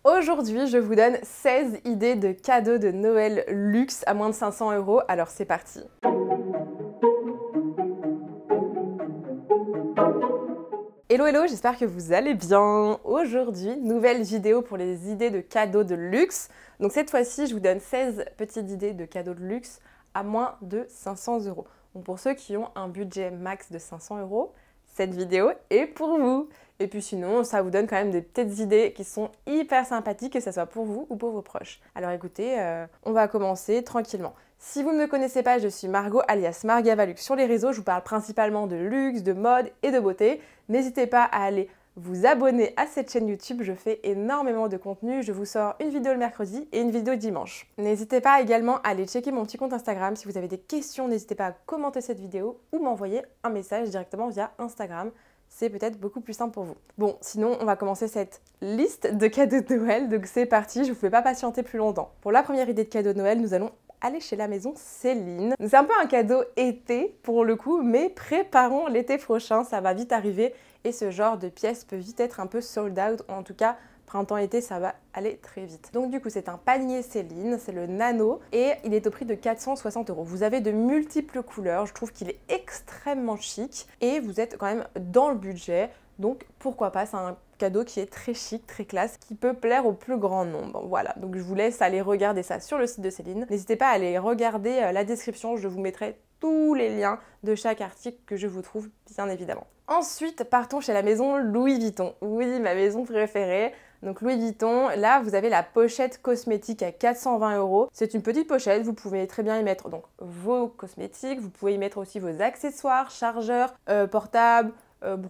Aujourd'hui, je vous donne 16 idées de cadeaux de Noël luxe à moins de 500 €. Alors c'est parti. Hello hello, j'espère que vous allez bien. Aujourd'hui, nouvelle vidéo pour les idées de cadeaux de luxe. Donc cette fois-ci, je vous donne 16 petites idées de cadeaux de luxe à moins de 500 €. Donc pour ceux qui ont un budget max de 500 €, cette vidéo est pour vous. Et puis sinon, ça vous donne quand même des petites idées qui sont hyper sympathiques, que ce soit pour vous ou pour vos proches. Alors écoutez, on va commencer tranquillement. Si vous ne me connaissez pas, je suis Margot alias Margavalux sur les réseaux. Je vous parle principalement de luxe, de mode et de beauté. N'hésitez pas à aller vous abonner à cette chaîne YouTube. Je fais énormément de contenu. Je vous sors une vidéo le mercredi et une vidéo le dimanche. N'hésitez pas également à aller checker mon petit compte Instagram. Si vous avez des questions, n'hésitez pas à commenter cette vidéo ou m'envoyer un message directement via Instagram. C'est peut-être beaucoup plus simple pour vous. Bon, sinon, on va commencer cette liste de cadeaux de Noël. Donc c'est parti, je ne vous fais pas patienter plus longtemps. Pour la première idée de cadeau de Noël, nous allons aller chez la maison Céline. C'est un peu un cadeau été pour le coup, mais préparons l'été prochain, ça va vite arriver et ce genre de pièce peut vite être un peu sold out, ou en tout cas printemps-été, ça va aller très vite. Donc du coup, c'est un panier Céline, c'est le Nano et il est au prix de 460 €. Vous avez de multiples couleurs, je trouve qu'il est extrêmement chic et vous êtes quand même dans le budget. Donc pourquoi pas, c'est un cadeau qui est très chic, très classe, qui peut plaire au plus grand nombre. Voilà, donc je vous laisse aller regarder ça sur le site de Céline. N'hésitez pas à aller regarder la description, je vous mettrai tous les liens de chaque article que je vous trouve, bien évidemment. Ensuite, partons chez la maison Louis Vuitton. Oui, ma maison préférée. Donc Louis Vuitton, là vous avez la pochette cosmétique à 420 €. C'est une petite pochette, vous pouvez très bien y mettre donc vos cosmétiques, vous pouvez y mettre aussi vos accessoires, chargeurs, portables,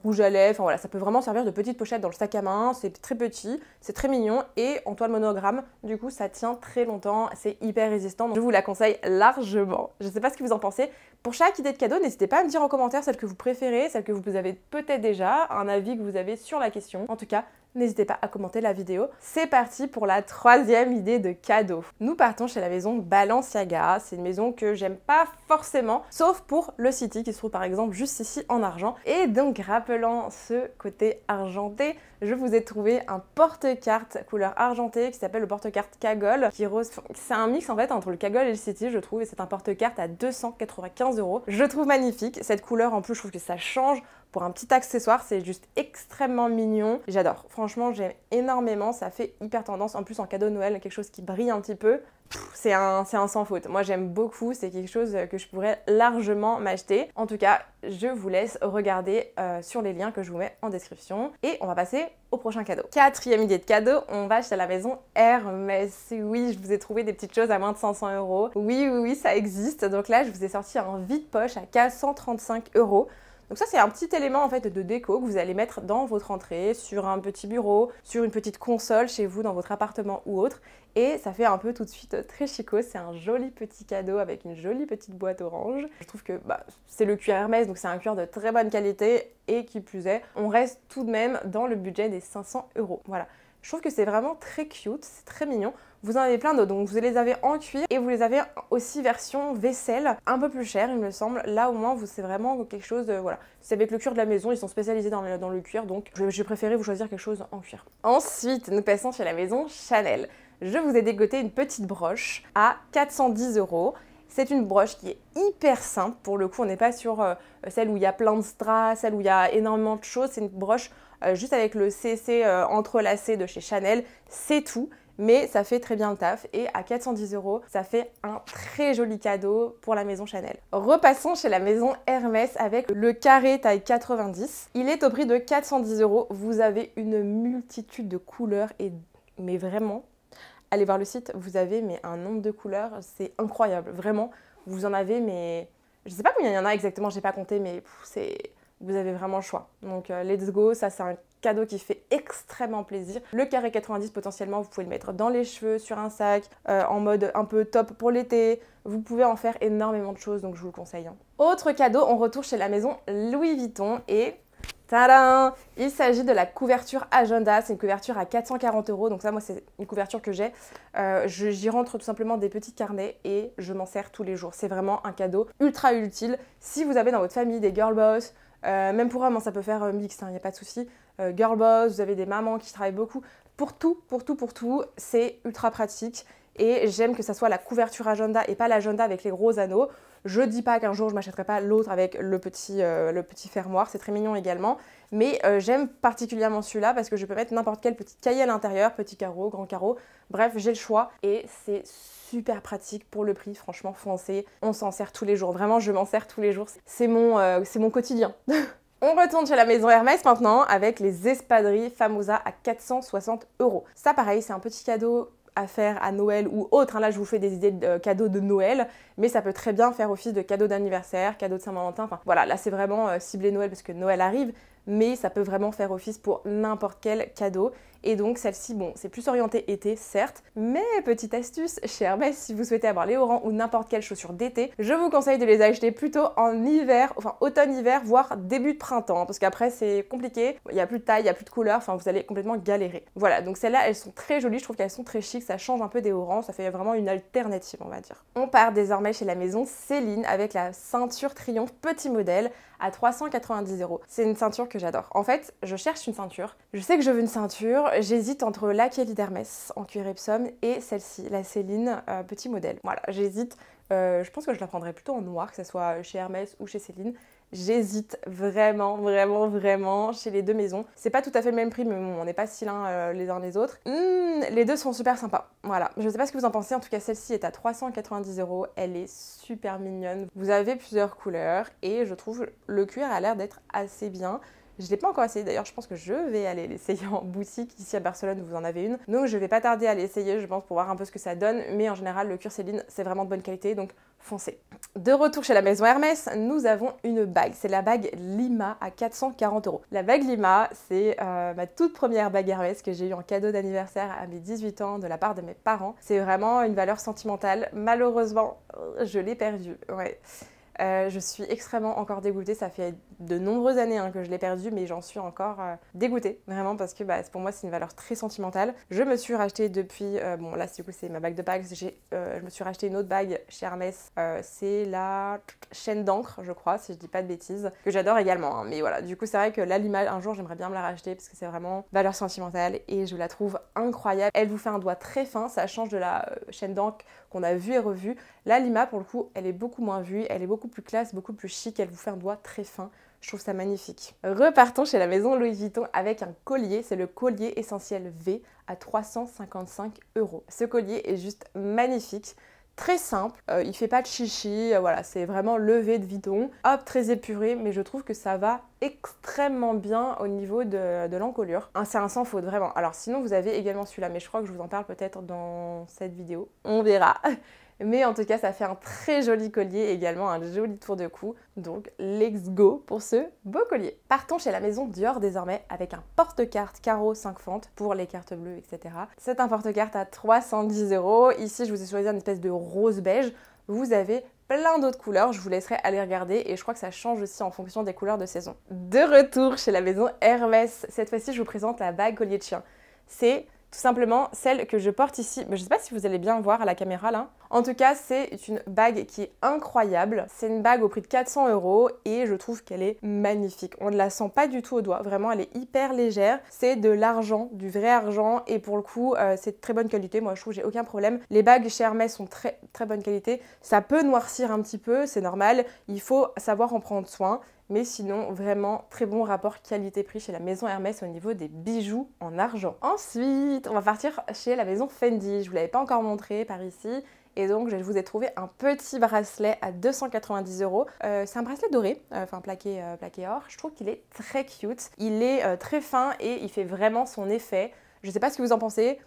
rouge à lèvres, enfin voilà, ça peut vraiment servir de petite pochette dans le sac à main, c'est très petit, c'est très mignon et en toile monogramme, du coup ça tient très longtemps, c'est hyper résistant, donc je vous la conseille largement. Je ne sais pas ce que vous en pensez. Pour chaque idée de cadeau, n'hésitez pas à me dire en commentaire celle que vous préférez, celle que vous avez peut-être déjà, un avis que vous avez sur la question. En tout cas, n'hésitez pas à commenter la vidéo. C'est parti pour la troisième idée de cadeau. Nous partons chez la maison Balenciaga. C'est une maison que j'aime pas forcément, sauf pour le City qui se trouve par exemple juste ici en argent. Et donc, rappelant ce côté argenté, je vous ai trouvé un porte-carte couleur argentée qui s'appelle le porte-carte Kagol. C'est un mix en fait entre le Kagol et le City, je trouve, et c'est un porte-carte à 295 €. Je trouve magnifique. Cette couleur, en plus, je trouve que ça change. Pour un petit accessoire, c'est juste extrêmement mignon. J'adore. Franchement, j'aime énormément. Ça fait hyper tendance. En plus, en cadeau de Noël, quelque chose qui brille un petit peu. C'est un sans faute. Moi, j'aime beaucoup. C'est quelque chose que je pourrais largement m'acheter. En tout cas, je vous laisse regarder sur les liens que je vous mets en description. Et on va passer au prochain cadeau. Quatrième idée de cadeau, on va chez la maison Hermès. Oui, je vous ai trouvé des petites choses à moins de 500 €. Oui, ça existe. Donc là, je vous ai sorti un vide-poche à 435 €. Donc ça, c'est un petit élément en fait de déco que vous allez mettre dans votre entrée, sur un petit bureau, sur une petite console chez vous, dans votre appartement ou autre. Et ça fait un peu tout de suite très chico. C'est un joli petit cadeau avec une jolie petite boîte orange. Je trouve que c'est le cuir Hermès, donc c'est un cuir de très bonne qualité. Et qui plus est, on reste tout de même dans le budget des 500 €. Voilà. Je trouve que c'est vraiment très cute, c'est très mignon. Vous en avez plein d'autres, donc vous les avez en cuir et vous les avez aussi version vaisselle, un peu plus cher il me semble. Là au moins c'est vraiment quelque chose de, voilà. C'est avec le cuir de la maison, ils sont spécialisés dans le cuir, donc j'ai préféré vous choisir quelque chose en cuir. Ensuite, nous passons chez la maison Chanel. Je vous ai dégoté une petite broche à 410 €. C'est une broche qui est hyper simple, pour le coup on n'est pas sur celle où il y a plein de strass, celle où il y a énormément de choses. C'est une broche juste avec le CC entrelacé de chez Chanel, c'est tout. Mais ça fait très bien le taf et à 410 €, ça fait un très joli cadeau pour la maison Chanel. Repassons chez la maison Hermès avec le carré taille 90. Il est au prix de 410 €. Vous avez une multitude de couleurs mais vraiment, allez voir le site, vous avez un nombre de couleurs, c'est incroyable, vraiment. Vous en avez, mais je sais pas combien il y en a exactement, j'ai pas compté, mais vous avez vraiment le choix. Donc let's go, ça c'est un cadeau qui fait extrêmement plaisir. Le carré 90, potentiellement, vous pouvez le mettre dans les cheveux, sur un sac, en mode un peu top pour l'été. Vous pouvez en faire énormément de choses, donc je vous le conseille. Autre cadeau, on retourne chez la maison Louis Vuitton et tadam! Il s'agit de la couverture agenda, c'est une couverture à 440 €, donc ça moi c'est une couverture que j'ai. J'y rentre tout simplement des petits carnets et je m'en sers tous les jours. C'est vraiment un cadeau ultra utile. Si vous avez dans votre famille des girl boss, même pour hommes, ça peut faire mixte, il n'y a pas de souci. Girl boss, vous avez des mamans qui travaillent beaucoup. Pour tout, c'est ultra pratique. Et j'aime que ça soit la couverture agenda et pas l'agenda avec les gros anneaux. Je dis pas qu'un jour je m'achèterai pas l'autre avec le petit fermoir, c'est très mignon également. Mais j'aime particulièrement celui-là parce que je peux mettre n'importe quel petit cahier à l'intérieur, petit carreau, grand carreau. Bref, j'ai le choix et c'est super pratique pour le prix. Franchement, foncez, on s'en sert tous les jours. Vraiment, je m'en sers tous les jours. C'est mon quotidien. On retourne chez la maison Hermès maintenant avec les espadrilles Famosa à 460 €. Ça pareil, c'est un petit cadeau à faire à Noël ou autre. Là, je vous fais des idées de cadeaux de Noël, mais ça peut très bien faire office de cadeau d'anniversaire, cadeau de Saint-Valentin. Enfin, voilà, là, c'est vraiment ciblé Noël parce que Noël arrive, mais ça peut vraiment faire office pour n'importe quel cadeau. Et donc, celle-ci, bon, c'est plus orienté été, certes, mais petite astuce, chez Hermès, si vous souhaitez avoir les haut-rang ou n'importe quelle chaussure d'été, je vous conseille de les acheter plutôt en hiver, enfin automne-hiver, voire début de printemps, parce qu'après, c'est compliqué, il n'y a plus de taille, il n'y a plus de couleur, enfin, vous allez complètement galérer. Voilà, donc celles-là, elles sont très jolies, je trouve qu'elles sont très chic, ça change un peu des hauts-rangs, ça fait vraiment une alternative, on va dire. On part désormais chez la maison Céline avec la ceinture Triomphe petit modèle à 390 €. C'est une ceinture que j'adore. En fait, je cherche une ceinture. Je sais que je veux une ceinture. J'hésite entre la Kelly d'Hermès en cuir Epsom et celle-ci, la Céline petit modèle. Voilà, j'hésite. Je pense que je la prendrais plutôt en noir, que ce soit chez Hermès ou chez Céline. J'hésite vraiment chez les deux maisons. C'est pas tout à fait le même prix, mais bon, on n'est pas si l'un les uns les autres. Les deux sont super sympas. Voilà, je sais pas ce que vous en pensez. En tout cas, celle-ci est à 390 €. Elle est super mignonne. Vous avez plusieurs couleurs et je trouve le cuir a l'air d'être assez bien. Je ne l'ai pas encore essayé, d'ailleurs je pense que je vais aller l'essayer en boutique ici à Barcelone où vous en avez une. Donc je vais pas tarder à l'essayer, je pense, pour voir un peu ce que ça donne. Mais en général, le cuir Céline, c'est vraiment de bonne qualité, donc foncez. De retour chez la maison Hermès, nous avons une bague. C'est la bague Lima à 440 €. La bague Lima, c'est ma toute première bague Hermès que j'ai eue en cadeau d'anniversaire à mes 18 ans de la part de mes parents. C'est vraiment une valeur sentimentale. Malheureusement, je l'ai perdue. Ouais. Je suis extrêmement encore dégoûtée, ça fait de nombreuses années que je l'ai perdue, mais j'en suis encore dégoûtée, vraiment, parce que pour moi c'est une valeur très sentimentale. Je me suis racheté depuis, bon là du coup c'est ma bague de Pâques, je me suis racheté une autre bague chez Hermès, c'est la chaîne d'encre je crois, si je dis pas de bêtises, que j'adore également, mais voilà, du coup c'est vrai que là l'image, un jour j'aimerais bien me la racheter, parce que c'est vraiment valeur sentimentale, et je la trouve incroyable. Elle vous fait un doigt très fin, ça change de la chaîne d'encre qu'on a vue et revue. La Lima pour le coup, elle est beaucoup moins vue, elle est beaucoup plus classe, beaucoup plus chic, elle vous fait un doigt très fin. Je trouve ça magnifique. Repartons chez la maison Louis Vuitton avec un collier, c'est le collier essentiel V à 355 €. Ce collier est juste magnifique. Très simple, il fait pas de chichi, voilà, c'est vraiment le V de Vuitton. Hop, très épuré, mais je trouve que ça va extrêmement bien au niveau de l'encolure. C'est un sans faute, vraiment. Alors sinon, vous avez également celui-là, mais je crois que je vous en parle peut-être dans cette vidéo. On verra. Mais en tout cas, ça fait un très joli collier, également un joli tour de cou. Donc, let's go pour ce beau collier. Partons chez la maison Dior désormais avec un porte-carte carreau 5 fentes pour les cartes bleues, etc. C'est un porte-carte à 310 €. Ici, je vous ai choisi une espèce de rose beige. Vous avez plein d'autres couleurs, je vous laisserai aller regarder et je crois que ça change aussi en fonction des couleurs de saison. De retour chez la maison Hermès, cette fois-ci, je vous présente la bague collier de chien. C'est tout simplement celle que je porte ici. Mais je ne sais pas si vous allez bien voir à la caméra là. En tout cas, c'est une bague qui est incroyable. C'est une bague au prix de 400 € et je trouve qu'elle est magnifique. On ne la sent pas du tout au doigt. Vraiment, elle est hyper légère. C'est de l'argent, du vrai argent et pour le coup, c'est de très bonne qualité. Moi, je trouve que j'ai aucun problème. Les bagues chez Hermès sont très bonne qualité. Ça peut noircir un petit peu, c'est normal. Il faut savoir en prendre soin. Mais sinon, vraiment très bon rapport qualité-prix chez la maison Hermès au niveau des bijoux en argent. Ensuite, on va partir chez la maison Fendi. Je ne vous l'avais pas encore montré par ici. Et donc, je vous ai trouvé un petit bracelet à 290 €. C'est un bracelet doré, enfin plaqué or. Je trouve qu'il est très cute. Il est très fin et il fait vraiment son effet. Je ne sais pas ce que vous en pensez,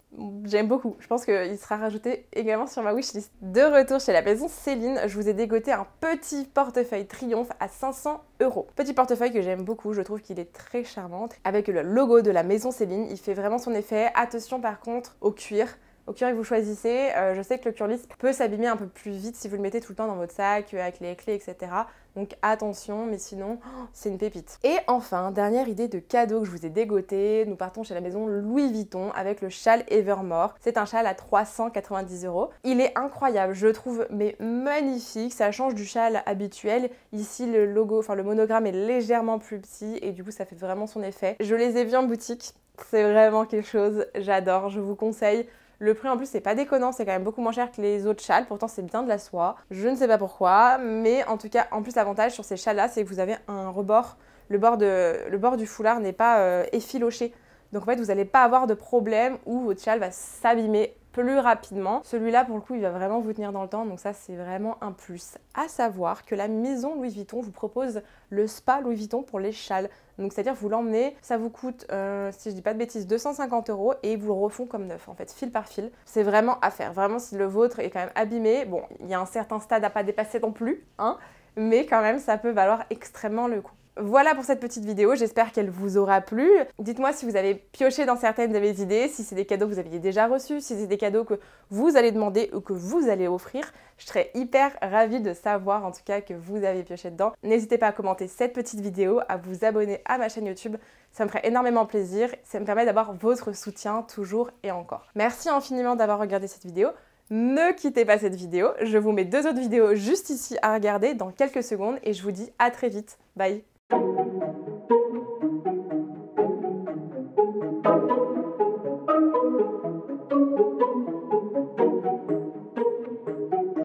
j'aime beaucoup. Je pense qu'il sera rajouté également sur ma wishlist. De retour chez la maison Céline, je vous ai dégoté un petit portefeuille Triomphe à 500 €. Petit portefeuille que j'aime beaucoup, je trouve qu'il est très charmant. Avec le logo de la maison Céline, il fait vraiment son effet. Attention par contre au cuir que vous choisissez. Je sais que le cuir lisse peut s'abîmer un peu plus vite si vous le mettez tout le temps dans votre sac, avec les clés, etc. Donc attention, mais sinon, c'est une pépite. Et enfin, dernière idée de cadeau que je vous ai dégoté, nous partons chez la maison Louis Vuitton avec le châle Evermore. C'est un châle à 390 €. Il est incroyable, je le trouve mais magnifique, ça change du châle habituel. Ici, le logo, enfin le monogramme est légèrement plus petit et du coup, ça fait vraiment son effet. Je les ai vus en boutique. C'est vraiment quelque chose, j'adore, je vous conseille. Le prix en plus c'est pas déconnant, c'est quand même beaucoup moins cher que les autres châles, pourtant c'est bien de la soie. Je ne sais pas pourquoi, mais en tout cas, en plus l'avantage sur ces châles là, c'est que vous avez un rebord. Le bord du foulard n'est pas effiloché. Donc en fait, vous n'allez pas avoir de problème où votre châle va s'abîmer plus rapidement. Celui-là, pour le coup, il va vraiment vous tenir dans le temps, donc ça, c'est vraiment un plus. À savoir que la maison Louis Vuitton vous propose le spa Louis Vuitton pour les châles. Donc c'est-à-dire vous l'emmenez, ça vous coûte, si je dis pas de bêtises, 250 € et ils vous le refont comme neuf en fait, fil par fil. C'est vraiment à faire. Vraiment, si le vôtre est quand même abîmé, bon, il y a un certain stade à pas dépasser non plus, hein, mais quand même, ça peut valoir extrêmement le coup. Voilà pour cette petite vidéo, j'espère qu'elle vous aura plu. Dites-moi si vous avez pioché dans certaines de mes idées, si c'est des cadeaux que vous aviez déjà reçus, si c'est des cadeaux que vous allez demander ou que vous allez offrir. Je serais hyper ravie de savoir en tout cas que vous avez pioché dedans. N'hésitez pas à commenter cette petite vidéo, à vous abonner à ma chaîne YouTube, ça me ferait énormément plaisir. Ça me permet d'avoir votre soutien toujours et encore. Merci infiniment d'avoir regardé cette vidéo. Ne quittez pas cette vidéo, je vous mets 2 autres vidéos juste ici à regarder dans quelques secondes et je vous dis à très vite. Bye!